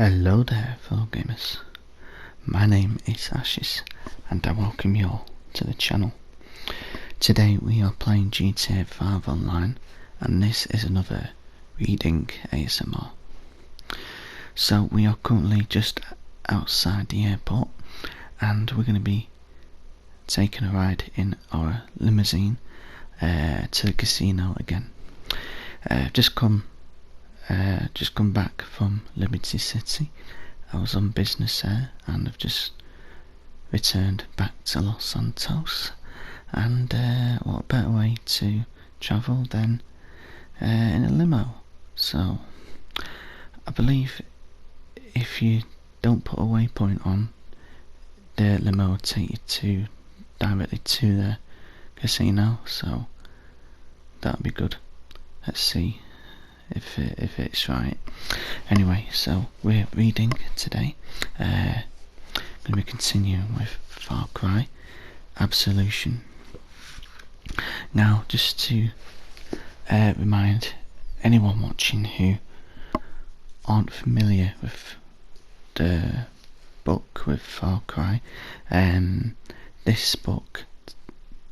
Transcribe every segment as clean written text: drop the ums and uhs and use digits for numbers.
Hello there, fellow gamers. My name is Ashes, and I welcome you all to the channel. Today we are playing GTA 5 online, and this is another reading ASMR. So we are currently just outside the airport, and we're going to be taking a ride in our limousine to the casino again. Just come back from Liberty City. I was on business there, and I've just returned back to Los Santos. And what better way to travel than in a limo? So I believe if you don't put a waypoint on, the limo will take you directly to the casino. So that'll be good. Let's see if it's right. Anyway, so we're reading today. Going to be continuing with Far Cry Absolution. Now, just to remind anyone watching who aren't familiar with the book with Far Cry, this book,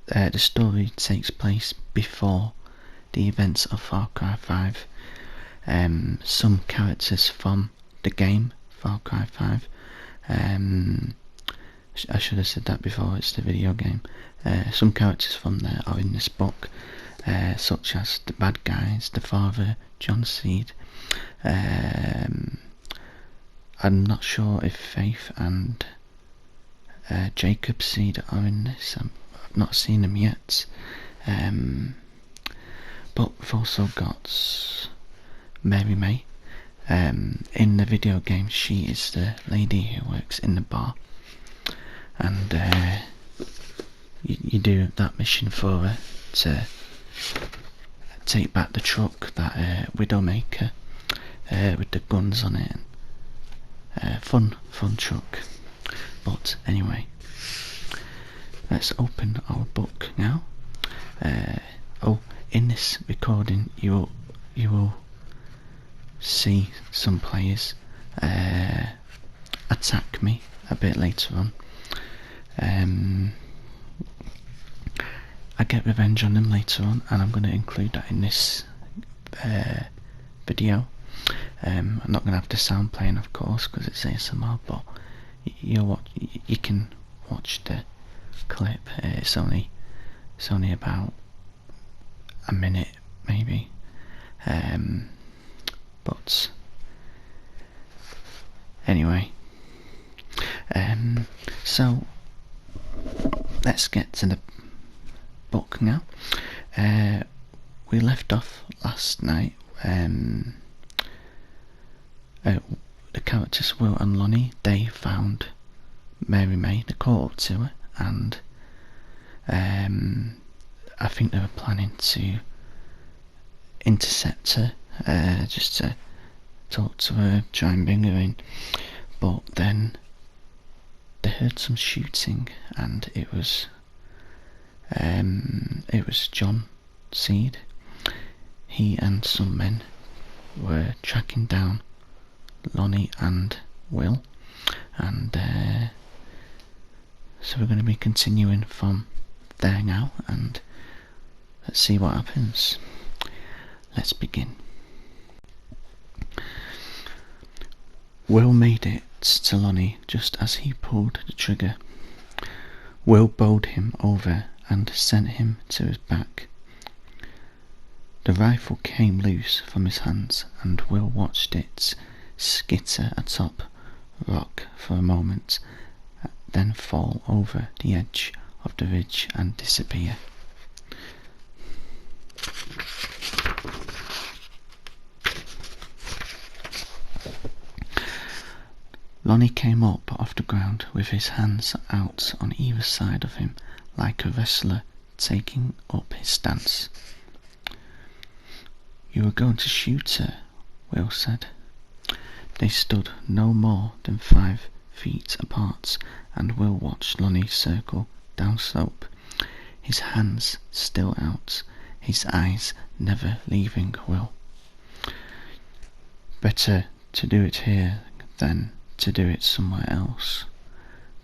the story takes place before the events of Far Cry 5. Some characters from the game Far Cry 5, I should have said that before, it's the video game. Some characters from there are in this book, such as the bad guys, the father, John Seed. I'm not sure if Faith and Jacob Seed are in this. I've not seen them yet. But we've also got Mary May. In the video game, she is the lady who works in the bar, and you do that mission for her to take back the truck, that Widowmaker with the guns on it. Fun truck. But anyway, let's open our book now. In this recording, you will see some players attack me a bit later on. I get revenge on them later on, and I'm going to include that in this video. I'm not going to have the sound playing, of course, because it's ASMR, but you can watch the clip. It's only about a minute maybe, but anyway, so let's get to the book now. We left off last night. The characters Will and Lonnie, they found Mary May, they caught up to her, and I think they were planning to intercept her, just to talk to her, try and bring her in. But then they heard some shooting, and it was John Seed. He and some men were tracking down Lonnie and Will, and so we're going to be continuing from there now, and let's see what happens. Let's begin. Will made it to Lonnie just as he pulled the trigger. Will bowled him over and sent him to his back. The rifle came loose from his hands, and Will watched it skitter atop rock for a moment, then fall over the edge of the ridge and disappear. Lonnie came up off the ground with his hands out on either side of him like a wrestler taking up his stance. "You were going to shoot her," Will said. They stood no more than 5 feet apart, and Will watched Lonnie circle down slope, his hands still out, his eyes never leaving Will. "Better to do it here than to do it somewhere else.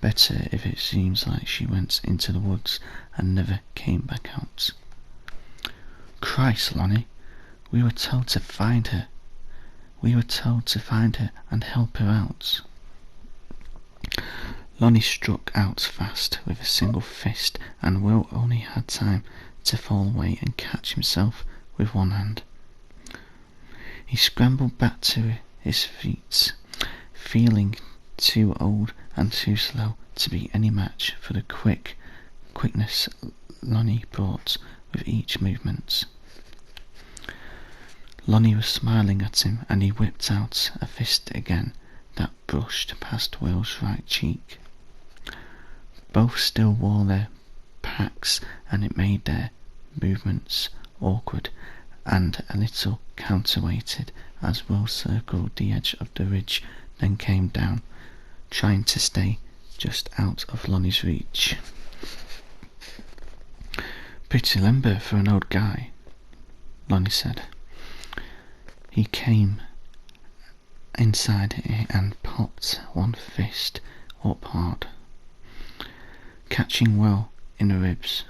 Better if it seems like she went into the woods and never came back out. Christ, Lonnie, we were told to find her. We were told to find her and help her out. Lonnie struck out fast with a single fist, and Will only had time to fall away and catch himself with one hand. He scrambled back to his feet, feeling too old and too slow to be any match for the quickness Lonnie brought with each movement. Lonnie was smiling at him, and he whipped out a fist again that brushed past Will's right cheek. Both still wore their packs, and it made their movements awkward and a little counterweighted as Will circled the edge of the ridge, then came down, trying to stay just out of Lonnie's reach. Pretty limber for an old guy, Lonnie said. He came inside and popped one fist up hard, catching Will in the ribs.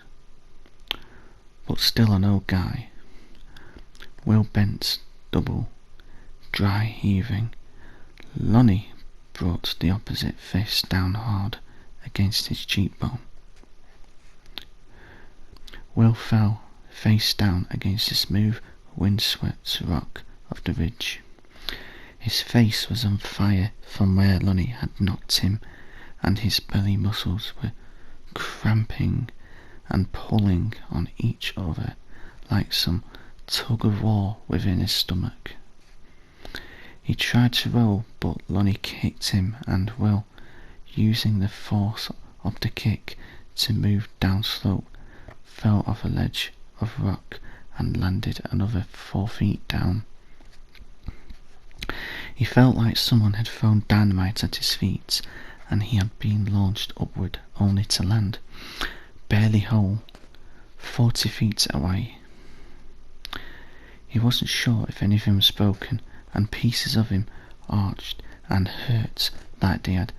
But still an old guy. Will bent double, dry heaving. Lonnie brought the opposite fist down hard against his cheekbone. Will fell face down against the smooth, windswept rock of the ridge. His face was on fire from where Lonnie had knocked him, and his belly muscles were cramping and pulling on each other like some tug-of-war within his stomach. He tried to roll, but Lonnie kicked him, and Will, using the force of the kick to move down slope, fell off a ledge of rock and landed another 4 feet down. He felt like someone had thrown dynamite at his feet, and he had been launched upward only to land, barely whole, 40 feet away. He wasn't sure if anything was broken, and pieces of him arched and hurt like they had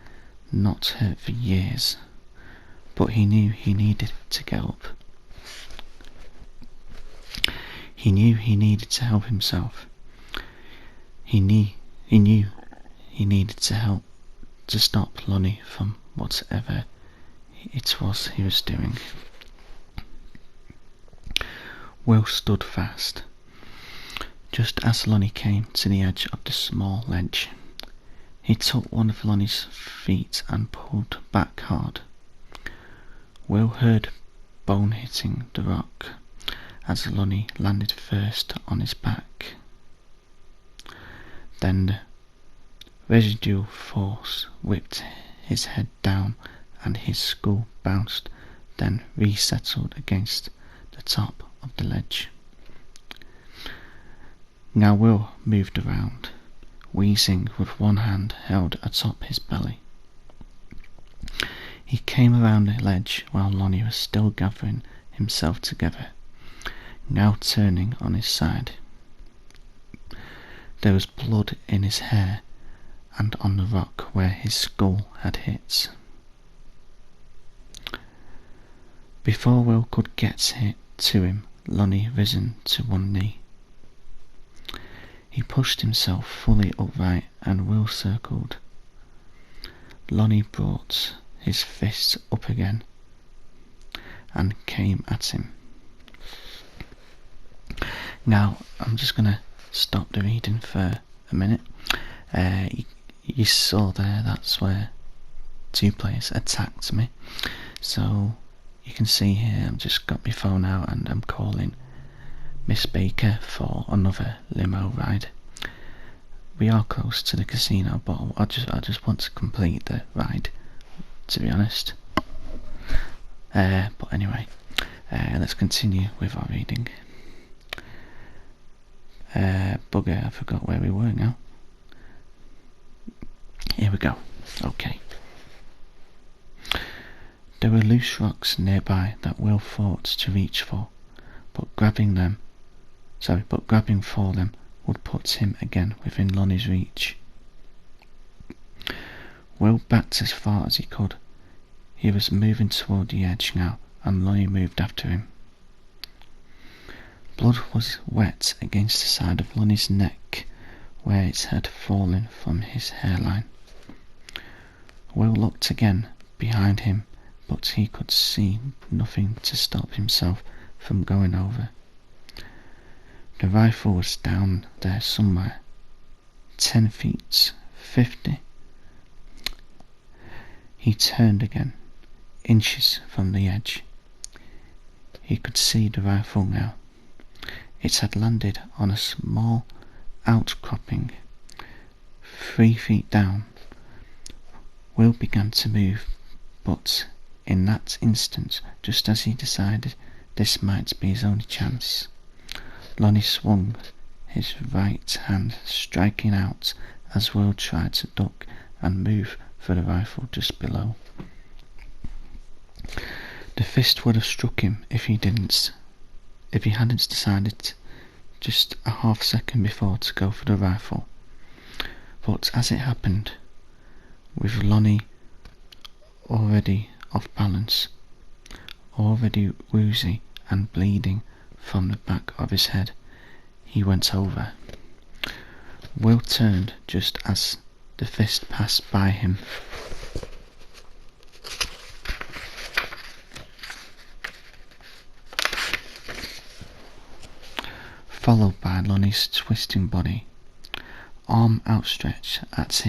not hurt for years. But he knew he needed to get up. He knew he needed to help himself. He knew he needed to help to stop Lonnie from whatever it was he was doing. Will stood fast, just as Lonnie came to the edge of the small ledge. He took one of Lonnie's feet and pulled back hard. Will heard bone hitting the rock as Lonnie landed first on his back. Then the residual force whipped his head down and his skull bounced, then resettled against the top of the ledge. Now Will moved around, wheezing with one hand held atop his belly. He came around the ledge while Lonnie was still gathering himself together, now turning on his side. There was blood in his hair and on the rock where his skull had hit. Before Will could get to him, Lonnie risen to one knee. He pushed himself fully upright and Will circled. Lonnie brought his fist up again and came at him. Now, I'm just going to stop the reading for a minute. You saw there, that's where 2 players attacked me. So, you can see here, I've just got my phone out and I'm calling Miss Baker for another limo ride. We are close to the casino, but I just want to complete the ride, to be honest. But anyway, let's continue with our reading. Bugger, I forgot where we were now. Here we go. Okay. There were loose rocks nearby that Will fought to reach for, but grabbing for them would put him again within Lonnie's reach. Will backed as far as he could. He was moving toward the edge now, and Lonnie moved after him. Blood was wet against the side of Lonnie's neck, where it had fallen from his hairline. Will looked again behind him, but he could see nothing to stop himself from going over. The rifle was down there somewhere. 10 feet, 50. He turned again, inches from the edge. He could see the rifle now. It had landed on a small outcropping 3 feet down. Will began to move, but in that instant, just as he decided this might be his only chance, Lonnie swung his right hand, striking out as Will tried to duck and move for the rifle just below. The fist would have struck him if he hadn't decided just a half second before to go for the rifle. But as it happened, with Lonnie already off balance, already woozy and bleeding from the back of his head, he went over. Will turned just as the fist passed by him. Followed by Lonnie's twisting body, arm outstretched as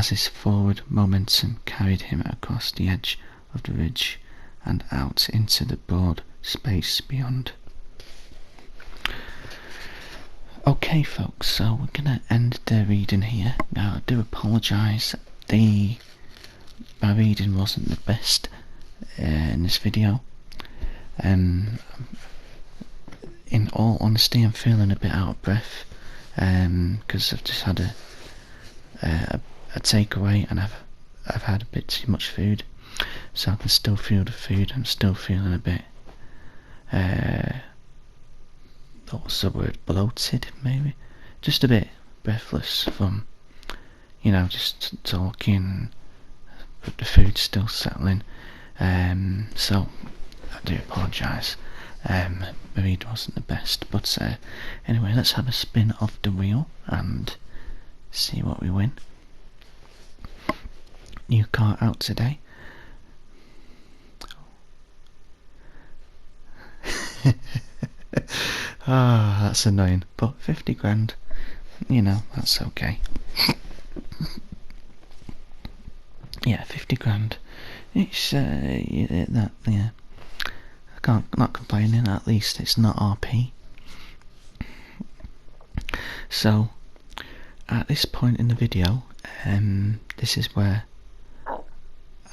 his forward momentum carried him across the edge of the ridge and out into the broad space beyond. Okay folks, so we're going to end the reading here. Now I do apologise, my reading wasn't the best in this video. In all honesty, I'm feeling a bit out of breath because I've just had a takeaway and I've had a bit too much food, so I can still feel the food. I'm still feeling a bit what's the word, bloated maybe, just a bit breathless from just talking, but the food's still settling, so I do apologise. My read wasn't the best, but anyway, let's have a spin of the wheel and see what we win. New car out today. Ah, that's annoying, but 50 grand, that's okay. Yeah, 50 grand. It's not complaining, at least it's not RP. So at this point in the video, this is where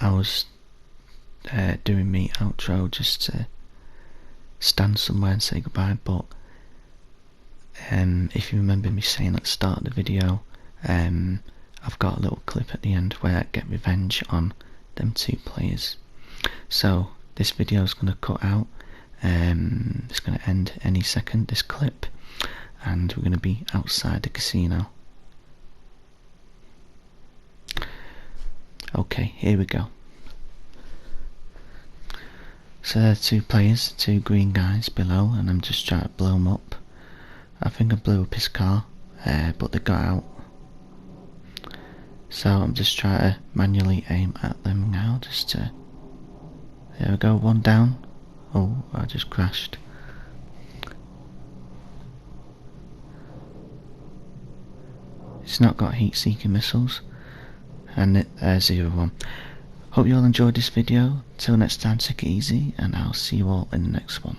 I was doing my outro, just to stand somewhere and say goodbye. But if you remember me saying at the start of the video, I've got a little clip at the end where I get revenge on them 2 players. So this video is going to cut out, it's going to end any second, this clip, and we're going to be outside the casino. Okay, here we go. So there are 2 players, 2 green guys below, and I'm just trying to blow them up. I think I blew up his car, but they got out. So I'm just trying to manually aim at them now, just to... There we go, 1 down. Oh, I just crashed. It's not got heat-seeking missiles, and there's the other one. Hope you all enjoyed this video. Till next time, take it easy, and I'll see you all in the next one.